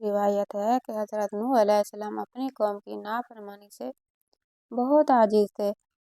روایت ہے کہ حضرت نوح علیہ السلام اپنی قوم کی نافرمانی سے بہت عاجز تھے۔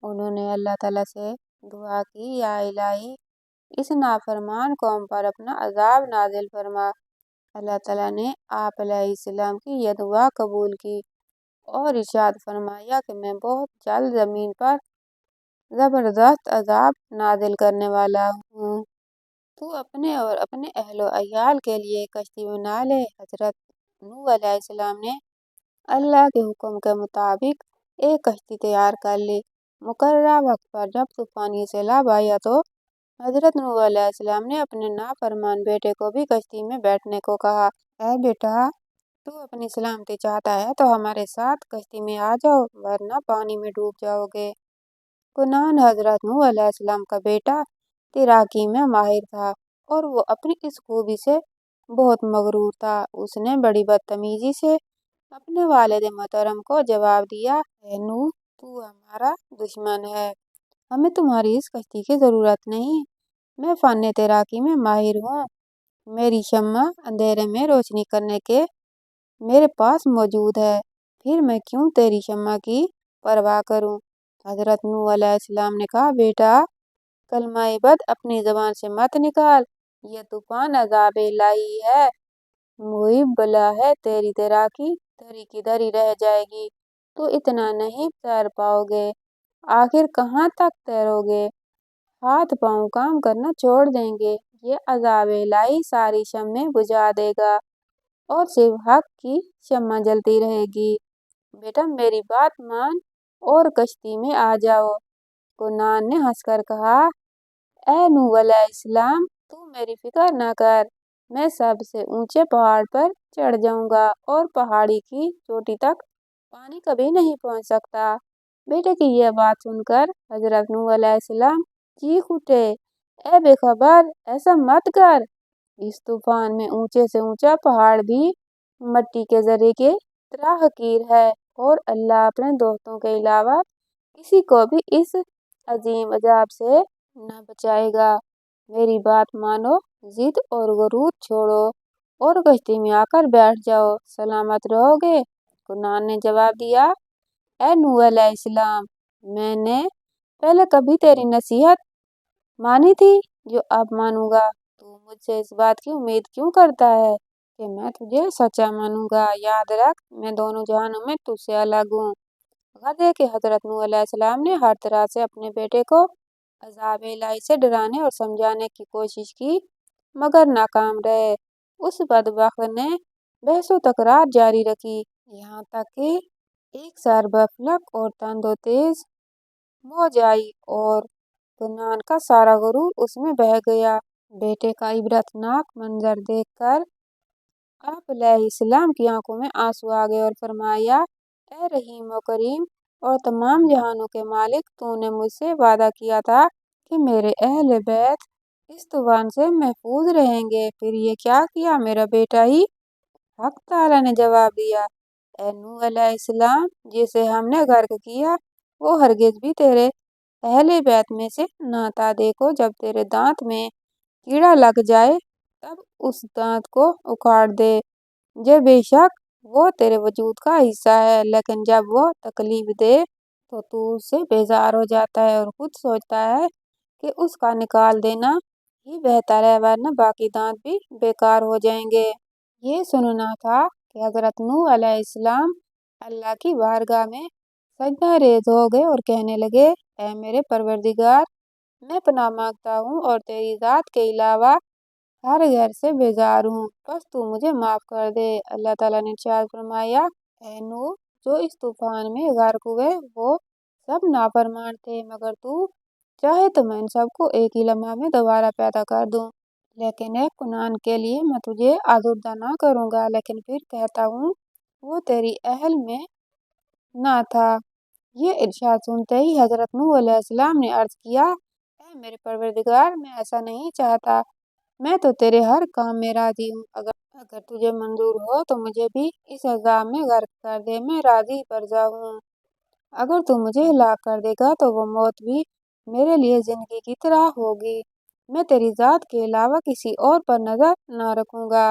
انہوں نے اللہ تعالیٰ سے دعا کی، یا الہی، اس نافرمان قوم پر اپنا عذاب نازل فرما۔ اللہ تعالیٰ نے آپ علیہ السلام کی یہ دعا قبول کی اور ارشاد فرمایا کہ میں بہت جلد زمین پر زبردست عذاب نازل کرنے والا ہوں۔ تو اپنے اور اپنے اہل و عیال کے لیے کشتی بنا لے۔ حضرت نوح علیہ السلام نے اللہ کے حکم کے مطابق ایک کشتی تیار کر لی۔ مقررہ وقت پر جب طوفانی سیلاب آیا تو حضرت نوح علیہ السلام نے اپنے نافرمان بیٹے کو بھی کشتی میں بیٹھنے کو کہا۔ اے بیٹا، تو اپنی سلامتی چاہتا ہے تو ہمارے ساتھ کشتی میں آ جاؤ، ورنہ پانی میں ڈوب جاؤ گے۔ کنعان حضرت نوح علیہ السلام کا بیٹا تیراکی میں ماہر تھا اور وہ اپنی اس خوبی سے بہت مغرور تھا۔ اس نے بڑی بدتمیزی سے اپنے والد محترم کو جواب دیا، اے نوح، تو ہمارا دشمن ہے، ہمیں تمہاری اس کشتی کی ضرورت نہیں۔ میں فن تیراکی میں ماہر ہوں، میری شمع اندھیرے میں روشنی کرنے کے میرے پاس موجود ہے، پھر میں کیوں تیری شمع کی پرواہ کروں۔ حضرت نوح علیہ السلام نے کہا، بیٹا، کلمہ بد اپنی زبان سے مت نکال، یہ طوفان عذاب الہی ہے، محیط بلا ہے، تیری تیراکی دھری کی دھری رہ جائے گی، تو اتنا نہیں تیر پاؤ گے، آخر کہاں تک تیرو گے، ہاتھ پاؤں کام کرنا چھوڑ دیں گے، یہ عذاب الہی ساری شمعیں بجھا دے گا اور صرف حق کی شمع جلتی رہے گی۔ بیٹا، میری بات مان اور کشتی میں آ جاؤ۔ کنعان نے ہنس کر کہا، اے نوح علیہ السلام، تو میری فکر نہ کر، میں سب سے اونچے پہاڑ پر چڑھ جاؤں گا اور پہاڑی کی چوٹی تک پانی کبھی نہیں پہنچ سکتا۔ بیٹے کی یہ بات سن کر حضرت نوح علیہ السلام چیخ اٹھے، اے بے خبر، ایسا مت کر، اس طوفان میں اونچے سے اونچا پہاڑ بھی مٹی کے ذرے کی طرح حقیر ہے اور اللہ اپنے دوستوں کے علاوہ کسی کو بھی اس عظیم عذاب سے نہ بچائے گا۔ میری بات مانو، ضد اور غرور چھوڑو اور کشتی میں آ کر بیٹھ جاؤ، سلامت رہو گے۔ کنعان نے جواب دیا، اے نوح علیہ السلام، میں نے پہلے کبھی تیری نصیحت مانی تھی جو اب مانوں گا، تو مجھ سے اس بات کی امید کیوں کرتا ہے کہ میں تجھے سچا مانوں گا؟ یاد رکھ، میں دونوں جہانوں میں تجھ سے الگ ہوں۔ غرض ہے کہ حضرت نوح علیہ السلام نے ہر طرح سے اپنے بیٹے کو عذاب الہی سے ڈرانے اور سمجھانے کی کوشش کی، مگر ناکام رہے۔ اس بدبخت نے بحث و تکرار جاری رکھی، یہاں تک کہ ایک سربا فلک اور تند و تیز موج آئی اور کنعان کا سارا غرور اس میں بہہ گیا۔ بیٹے کا عبرتناک منظر دیکھ کر آپ علیہ السلام کی آنکھوں میں آنسو آ گئے اور فرمایا، اے رحیم و کریم اور تمام جہانوں کے مالک، تو نے مجھ سے وعدہ کیا تھا کہ میرے اہل بیت اس طوفان سے محفوظ رہیں گے، پھر یہ کیا کیا؟ میرا بیٹا ہی؟ حق تعالیٰ نے جواب دیا، اے نوح علیہ السلام، جسے ہم نے غرق کیا وہ ہرگز بھی تیرے اہل بیت میں سے نہ تھا۔ دیکھو، جب تیرے دانت میں کیڑا لگ جائے تب اس دانت کو اکھاڑ دے، یہ بے شک وہ تیرے وجود کا حصہ ہے، لیکن جب وہ تکلیف دے تو اس سے بیزار ہو جاتا ہے اور خود سوچتا ہے کہ اس کا نکال دینا ہی بہتر ہے، ورنہ باقی دانت بھی بیکار ہو جائیں گے۔ یہ سننا تھا کہ حضرت نوح علیہ السلام اللہ کی بارگاہ میں سجدہ ریز ہو گئے اور کہنے لگے، اے میرے پروردگار، میں پناہ مانگتا ہوں اور تیری ذات کے علاوہ ہر غیر سے بیزار ہوں، بس تو مجھے معاف کر دے۔ اللہ تعالیٰ نے ارشاد فرمایا، اے نوح، جو اس طوفان میں غرق ہوئے وہ سب نافرمان تھے، مگر تو چاہے تو میں ان سب کو ایک ہی لمحہ میں دوبارہ پیدا کر دوں، لیکن اے کنعان کے لیے میں تجھے آزردہ نہ کروں گا۔ لیکن پھر کہتا ہوں، وہ تیری اہل میں نہ تھا۔ یہ ارشاد سنتے ہی حضرت نوح علیہ السلام نے عرض کیا، اے میرے پروردگار، میں ایسا نہیں چاہتا، میں تو تیرے ہر کام میں راضی ہوں، اگر تجھے منظور ہو تو مجھے بھی اس عذاب میں غرق کر دے، میں راضی برضا ہوں۔ اگر تو مجھے ہلاک کر دے گا تو وہ موت بھی میرے لیے زندگی کی طرح ہوگی، میں تیری ذات کے علاوہ کسی اور پر نظر نہ رکھوں گا۔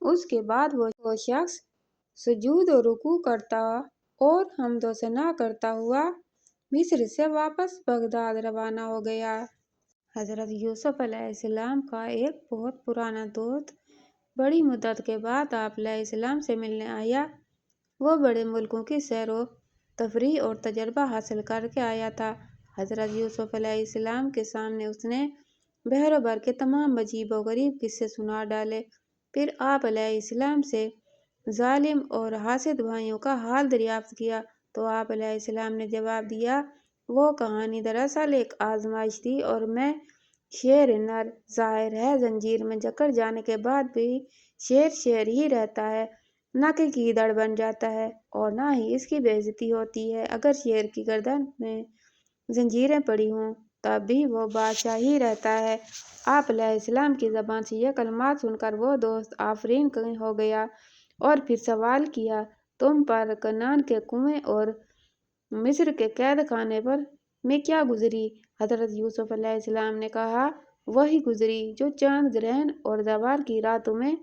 اس کے بعد وہ شخص سجود و رکوع کرتا اور حمد و ثنا کرتا ہوا مصر سے واپس بغداد روانہ ہو گیا۔ حضرت یوسف علیہ السلام کا ایک بہت پرانا دوست بڑی مدت کے بعد آپ علیہ السلام سے ملنے آیا۔ وہ بڑے ملکوں کی سیر و تفریح اور تجربہ حاصل کر کے آیا تھا۔ حضرت یوسف علیہ السلام کے سامنے اس نے بحر بر کے تمام عجیب و غریب قصے سنا ڈالے۔ پھر آپ علیہ السلام سے ظالم اور حاسد بھائیوں کا حال دریافت کیا تو آپ علیہ السلام نے جواب دیا، وہ کہانی دراصل ایک آزمائش تھی اور میں شیر نر۔ ظاہر ہے زنجیر میں جکڑ جانے کے بعد بھی شیر ہی رہتا ہے، نہ کہ گیدڑ بن جاتا ہے، اور نہ ہی اس کی بے عزتی ہوتی ہے۔ اگر شیر کی گردن میں زنجیریں پڑی ہوں تب بھی وہ بادشاہ ہی رہتا ہے۔ آپ علیہ السلام کی زبان سے یہ کلمات سن کر وہ دوست آفرین ہو گیا اور پھر سوال کیا، تم پر کنعان کے کنویں اور مصر کے قید خانے پر میں کیا گزری؟ حضرت یوسف علیہ السلام نے کہا، وہی گزری جو چاند گرہن اور زوال کی راتوں میں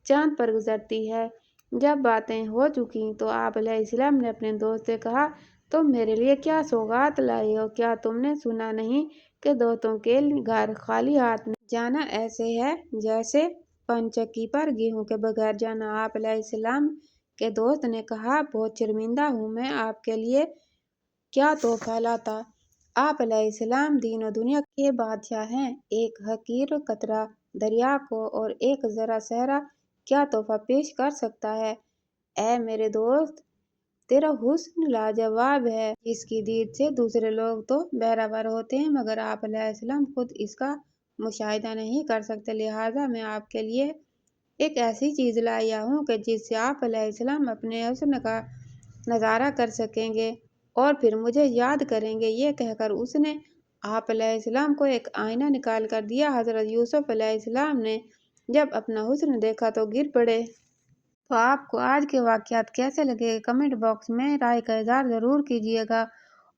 چاند پر گزرتی ہے۔ جب باتیں ہو چکیں تو آپ علیہ السلام نے اپنے دوست سے کہا، تم میرے لیے کیا سوغات لائے ہو؟ کیا تم نے سنا نہیں کہ دوستوں کے گھر خالی ہاتھ نہیں جانا ایسے ہے جیسے پنچکی پر گیہوں کے بغیر جانا؟ آپ علیہ السلام کے دوست نے کہا، بہت شرمندہ ہوں، میں آپ کے لیے کیا تحفہ لاتا؟ آپ علیہ السلام دین و دنیا کے بادشاہ ہیں، ایک حقیر قطرہ دریا کو اور ایک ذرہ صحرا کیا تحفہ پیش کر سکتا ہے؟ اے میرے دوست، تیرا حسن لاجواب ہے، جس کی دید سے دوسرے لوگ تو بہرہ ہوتے ہیں مگر آپ علیہ السلام خود اس کا مشاہدہ نہیں کر سکتے، لہٰذا میں آپ کے لیے ایک ایسی چیز لایا ہوں کہ جس سے آپ علیہ السلام اپنے حسن کا نظارہ کر سکیں گے اور پھر مجھے یاد کریں گے۔ یہ کہہ کر اس نے آپ علیہ السلام کو ایک آئینہ نکال کر دیا۔ حضرت یوسف علیہ السلام نے جب اپنا حسن دیکھا تو گر پڑے۔ تو آپ کو آج کے واقعات کیسے لگے؟ کمنٹ باکس میں رائے کا اظہار ضرور کیجیے گا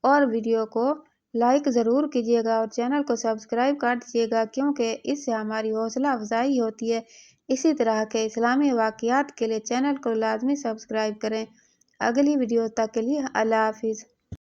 اور ویڈیو کو لائک ضرور کیجیے گا اور چینل کو سبسکرائب کر دیجیے گا، کیونکہ اس سے ہماری حوصلہ افزائی ہوتی ہے۔ اسی طرح کے اسلامی واقعات کے لیے چینل کو لازمی سبسکرائب کریں۔ اگلی ویڈیو تک کے لیے اللہ حافظ۔